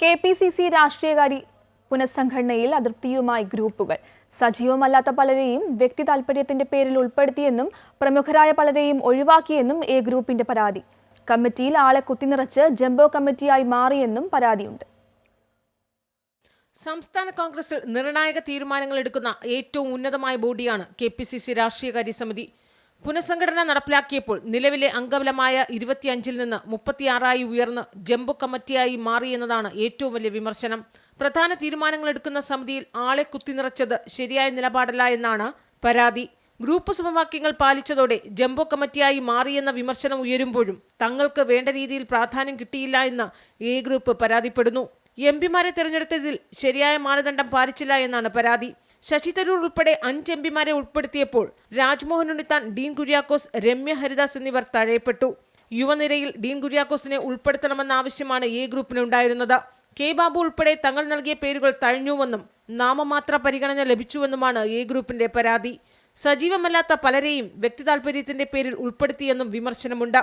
KPCC രാഷ്ട്രീയകാര്യ പുനഃസംഘടനയിൽ അതൃപ്തിയുമായി ഗ്രൂപ്പുകൾ. സജീവമല്ലാത്ത പലരെയും വ്യക്തി താൽപര്യത്തിന്റെ പേരിൽ ഉൾപ്പെടുത്തിയെന്നും പ്രമുഖരായ പലരെയും ഒഴിവാക്കിയെന്നും എ ഗ്രൂപ്പിന്റെ പരാതി. കമ്മിറ്റിയിൽ ആളെ കുത്തിനിറച്ച് ജംബോ കമ്മിറ്റിയായി മാറിയെന്നും പരാതിയുണ്ട്. സംസ്ഥാന കോൺഗ്രസിൽ നിർണായക തീരുമാനങ്ങൾ എടുക്കുന്ന ഏറ്റവും ഉന്നതമായ ബോഡിയാണ് KPCC രാഷ്ട്രീയകാര്യ സമിതി. പുനഃസംഘടന നടപ്പിലാക്കിയപ്പോൾ നിലവിലെ അംഗബലമായ 25-ൽ നിന്ന് 36 ഉയർന്ന് ജംബോ കമ്മിറ്റിയായി മാറിയെന്നതാണ് ഏറ്റവും വലിയ വിമർശനം. പ്രധാന തീരുമാനങ്ങൾ എടുക്കുന്ന സമിതിയിൽ ആളെ കുത്തിനിറച്ചത് ശരിയായ നിലപാടല്ല എന്നാണ് പരാതി. ഗ്രൂപ്പ് സമവാക്യങ്ങൾ പാലിച്ചതോടെ ജംബോ കമ്മിറ്റിയായി മാറിയെന്ന വിമർശനം ഉയരുമ്പോഴും തങ്ങൾക്ക് വേണ്ട രീതിയിൽ പ്രാധാന്യം കിട്ടിയില്ല എന്ന് എ ഗ്രൂപ്പ് പരാതിപ്പെടുന്നു. എംപിമാരെ തെരഞ്ഞെടുത്തതിൽ ശരിയായ മാനദണ്ഡം പാലിച്ചില്ല എന്നാണ് പരാതി. ശശി തരൂർ ഉൾപ്പെടെ 5 എംപിമാരെ ഉൾപ്പെടുത്തിയപ്പോൾ രാജ്മോഹൻ ഉണ്ണിത്താൻ, ഡീൻ കുര്യാക്കോസ്, രമ്യ ഹരിദാസ് എന്നിവർ തഴയപ്പെട്ടു. യുവനിരയിൽ ഡീൻ കുര്യാക്കോസിനെ ഉൾപ്പെടുത്തണമെന്ന ആവശ്യമാണ് എ ഗ്രൂപ്പിനുണ്ടായിരുന്നത്. കെ ബാബു ഉൾപ്പെടെ തങ്ങൾ നൽകിയ പേരുകൾ തഴഞ്ഞുവെന്നും നാമമാത്ര പരിഗണന ലഭിച്ചുവെന്നുമാണ് എ ഗ്രൂപ്പിന്റെ പരാതി. സജീവമല്ലാത്ത പലരെയും വ്യക്തി താൽപര്യത്തിന്റെ പേരിൽ ഉൾപ്പെടുത്തിയെന്നും വിമർശനമുണ്ട്.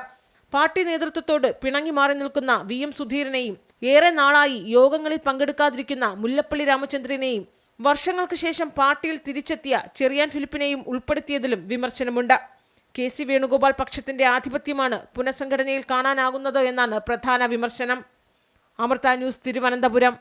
പാർട്ടി നേതൃത്വത്തോട് പിണങ്ങി മാറി നിൽക്കുന്ന VM സുധീരനെയും ഏറെ നാളായി യോഗങ്ങളിൽ പങ്കെടുക്കാതിരിക്കുന്ന മുല്ലപ്പള്ളി രാമചന്ദ്രനെയും വർഷങ്ങൾക്ക് ശേഷം പാർട്ടിയിൽ തിരിച്ചെത്തിയ ചെറിയാൻ ഫിലിപ്പിനെയും ഉൾപ്പെടുത്തിയതിലും വിമർശനമുണ്ട്. KC വേണുഗോപാൽ പക്ഷത്തിന്റെ ആധിപത്യമാണ് പുനഃസംഘടനയിൽ കാണാനാകുന്നത് എന്നാണ് പ്രധാന വിമർശനം. അമൃത ന്യൂസ്, തിരുവനന്തപുരം.